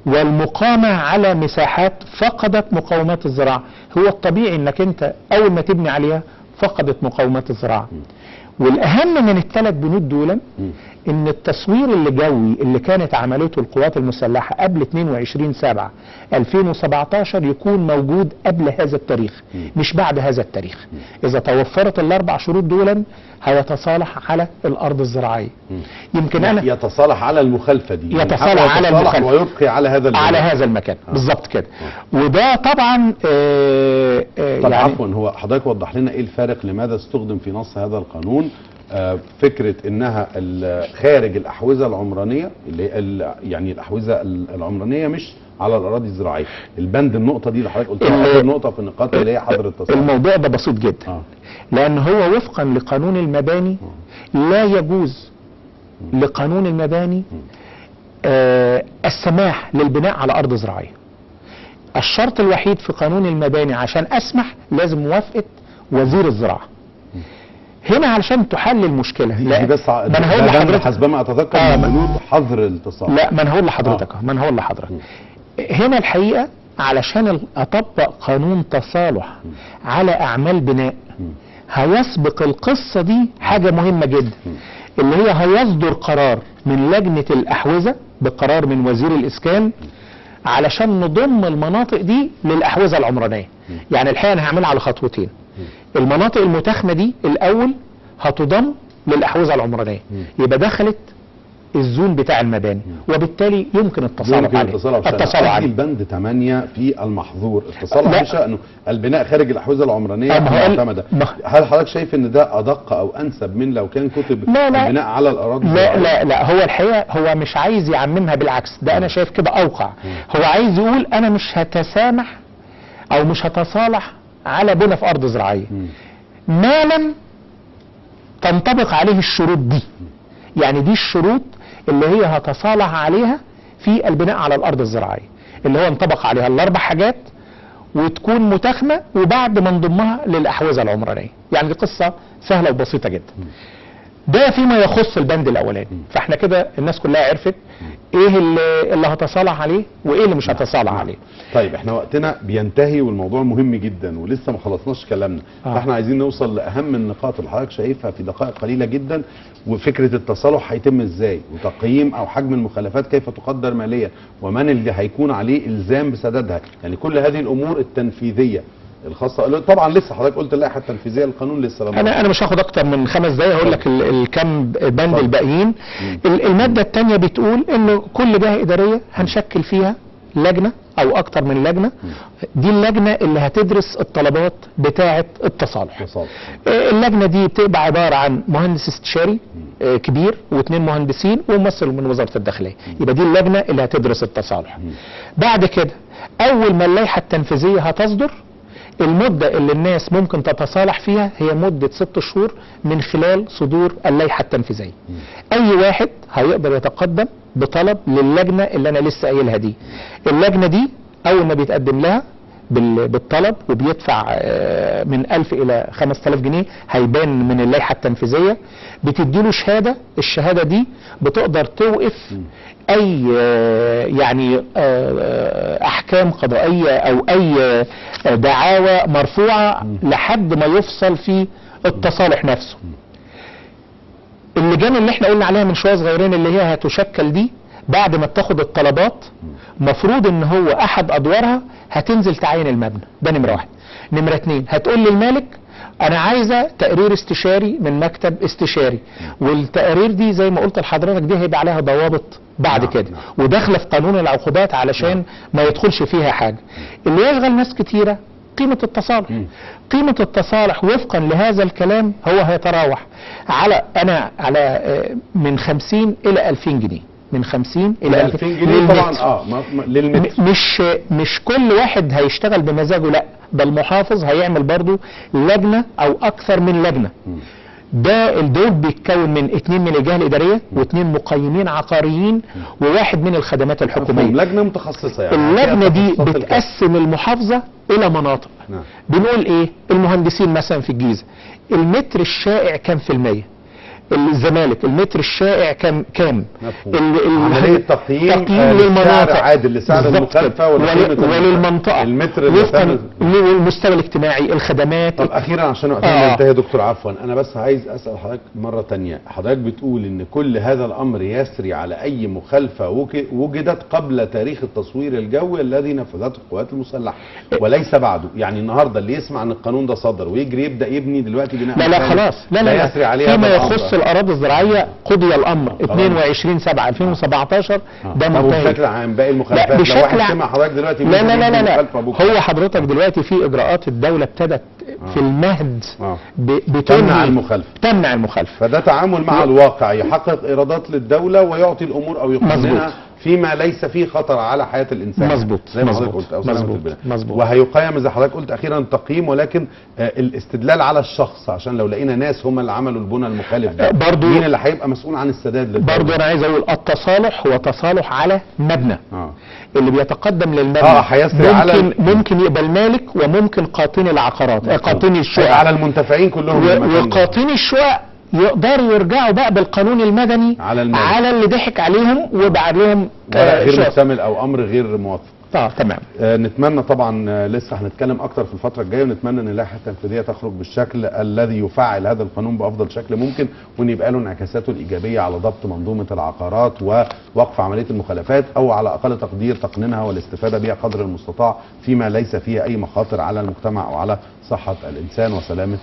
والمقامه على مساحات فقدت مقومات الزراعه، هو الطبيعي انك انت اول ما تبني عليها فقدت مقومات الزراعه. والاهم من ال3 بنود دول ان التصوير الجوي اللي كانت عملته القوات المسلحه قبل 22/7/2017 يكون موجود قبل هذا التاريخ مش بعد هذا التاريخ. اذا توفرت ال4 شروط دول هيتصالح على الارض الزراعيه. يمكن انا يتصالح على المخالفه دي، يتصالح على المخالفه ويبقي على هذا المكان بالظبط كده. وده طبعا طب يعني عفوا، هو حضرتك وضح لنا ايه الفارق، لماذا استخدم في نص هذا القانون فكره انها خارج الاحوزه العمرانيه، اللي يعني الاحوزه العمرانيه مش على الاراضي الزراعيه. البند النقطه دي اللي حضرتك قلتها اخر نقطه في النقاط اللي هي حظر التصالح. الموضوع ده بسيط جدا لان هو وفقا لقانون المباني لا يجوز لقانون المباني السماح للبناء على ارض زراعيه. الشرط الوحيد في قانون المباني عشان اسمح لازم موافقه وزير الزراعه. هنا علشان تحل المشكله، لا بس ما انا هقول لحضرتك حسب ما اتذكر من بنود حظر التصالح. لا ما انا هقول لحضرتك هنا الحقيقه علشان اطبق قانون تصالح على اعمال بناء هيسبق القصه دي حاجه مهمه جدا، اللي هي هيصدر قرار من لجنه الاحوزه بقرار من وزير الاسكان علشان نضم المناطق دي للاحوزه العمرانيه. يعني الحقيقه انا هعملها على خطوتين. المناطق المتاخمه دي الاول هتضم للاحوزه العمرانيه، يبقى دخلت الزون بتاع المباني، وبالتالي يمكن التصالح عليه. التصالح عليه. البند 8 في المحظور التصالح بشأنه البناء خارج الاحوزه العمرانيه المعتمده. هل حضرتك شايف ان ده ادق او انسب من لو كان كتب البناء على الاراضي الزراعيه؟ لا هو الحقيقه هو مش عايز يعممها، بالعكس ده انا شايف كده اوقع. هو عايز يقول انا مش هتسامح او مش هتصالح على بناء في ارض زراعيه ما لم تنطبق عليه الشروط دي. يعني دي الشروط اللي هي هتصالح عليها في البناء على الارض الزراعيه، اللي هو انطبق عليها ال4 حاجات وتكون متاخمه وبعد ما نضمها للاحوزه العمرانيه. يعني دي قصه سهله وبسيطه جدا. ده فيما يخص البند الاولاني. فاحنا كده الناس كلها عرفت ايه اللي هتصالح عليه وايه اللي مش هتصالح عليه. طيب احنا وقتنا بينتهي والموضوع مهم جدا ولسه ما خلصناش كلامنا. فاحنا عايزين نوصل لاهم النقاط اللي حضرتك شايفها في دقائق قليله جدا، وفكره التصالح هيتم ازاي، وتقييم او حجم المخالفات كيف تقدر ماليا، ومن اللي هيكون عليه الزام بسدادها. يعني كل هذه الامور التنفيذيه الخاصه. طبعا لسه حضرتك قلت اللائحه التنفيذيه للقانون لسه انا مش هاخد اكتر من 5 دقايق هقول لك الكم بند الباقيين. الماده الثانيه بتقول انه كل جهه اداريه هنشكل فيها لجنه او اكتر من لجنه. دي اللجنه اللي هتدرس الطلبات بتاعه التصالح. اللجنه دي بتبقى عباره عن مهندس استشاري كبير و2 مهندسين وممثل من وزاره الداخليه. يبقى دي اللجنه اللي هتدرس التصالح. بعد كده اول ما اللائحه التنفيذيه هتصدر المدة اللي الناس ممكن تتصالح فيها هي مدة 6 شهور من خلال صدور اللائحة التنفيذية. اي واحد هيقدر يتقدم بطلب للجنة اللي انا لسه قايلها دي. اللجنة دي اول ما بيتقدم لها بالطلب وبيدفع من 1000 إلى 5000 جنيه هيبان من اللائحة التنفيذية، بتديله شهادة. الشهادة دي بتقدر توقف أي يعني أحكام قضائية أو أي دعاوى مرفوعة لحد ما يفصل في التصالح نفسه. اللجان اللي احنا قلنا عليها من شوية صغيرين اللي هي هتشكل دي بعد ما بتاخد الطلبات مفروض ان هو احد ادوارها هتنزل تعاين المبنى. ده نمرة 1. نمرة 2 هتقول للمالك انا عايزة تقرير استشاري من مكتب استشاري، والتقارير دي زي ما قلت لحضرتك دي هيبقى عليها ضوابط بعد كده وداخله في قانون العقوبات علشان ما يدخلش فيها حاجة. اللي يشغل ناس كتيرة قيمة التصالح. قيمة التصالح وفقا لهذا الكلام هو هيتراوح على من 50 إلى 2000 جنيه. من 50 إلى 2000 جنيه طبعا للمتر. مش كل واحد هيشتغل بمزاجه، لا، ده المحافظ هيعمل برضو لجنة او اكثر من لجنة. ده الدول بيتكون من 2 من الجهة الإدارية و2 مقيمين عقاريين و1 من الخدمات الحكومية. لجنة متخصصة يعني. اللجنة دي بتقسم المحافظة إلى مناطق. بنقول إيه؟ المهندسين مثلا في الجيزة المتر الشائع كام في المية؟ الزمالك المتر الشائع كام؟ عملية تقييم للمناطق عادل لسعر المخالفة وللمنطقة المتر وفقا للمستوى الاجتماعي الخدمات. طب أخيرا عشان وقتنا ينتهي يا دكتور، عفوا أنا بس عايز أسأل حضرتك مرة تانية. حضرتك بتقول إن كل هذا الأمر يسري على أي مخالفة وجدت قبل تاريخ التصوير الجوي الذي نفذته القوات المسلحة وليس بعده. يعني النهارده اللي يسمع ان القانون ده صدر ويجري يبدأ يبني دلوقتي بناء لا خلاص لا يسري عليها فيما يخص الأراضي الزراعية قضي الأمر 22/7/2017 ده منتهي. بشكل عام باقي المخالفات لو واحد سمع حضرتك دلوقتي لا هو حضرتك دلوقتي في إجراءات الدولة ابتدت في المهد تمنع المخالفة. تمنع المخالفة. فده تعامل مع الواقع يحقق إيرادات للدولة ويعطي الأمور أو يقننها فيما ليس فيه خطر على حياة الإنسان. مظبوط زي ما حضرتك قلت أو مظبوط. وهيقيم زي حضرتك قلت أخيرا التقييم، ولكن الاستدلال على الشخص عشان لو لقينا ناس هم اللي عملوا البنى المخالف ده برضو مين اللي هيبقى مسؤول عن السداد للدولة؟ برضو أنا عايز أقول التصالح هو تصالح على مبنى. اللي بيتقدم للمبنى ممكن يبقى المالك وممكن قاطين العقارات قاطين الشقق على المنتفعين كلهم وقاطين الشقق يقدروا يرجعوا بقى بالقانون المدني على اللي ضحك عليهم وبعد لهم غير محتمل او امر غير موافق. تمام. نتمنى طبعا لسه هنتكلم اكتر في الفتره الجايه، ونتمنى ان اللائحه التنفيذيه تخرج بالشكل الذي يفعل هذا القانون بافضل شكل ممكن، وان يبقى له انعكاساته الايجابيه على ضبط منظومه العقارات ووقف عمليه المخالفات، او على اقل تقدير تقنينها والاستفاده بها قدر المستطاع فيما ليس فيه اي مخاطر على المجتمع او على صحه الانسان وسلامه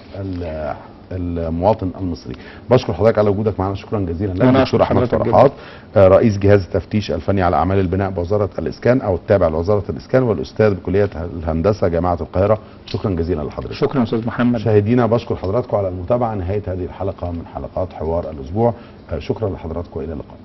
المواطن المصري. بشكر حضرتك على وجودك معنا، شكرا جزيلا لك. دكتور احمد فرحات رئيس جهاز التفتيش الفني على اعمال البناء بوزاره الاسكان او التابع لوزاره الاسكان والاستاذ بكليه الهندسه جامعه القاهره، شكرا جزيلا لحضرتك. شكرا استاذ محمد. مشاهدينا بشكر حضراتكم على المتابعه. نهايه هذه الحلقه من حلقات حوار الاسبوع. شكرا لحضراتكم والى اللقاء.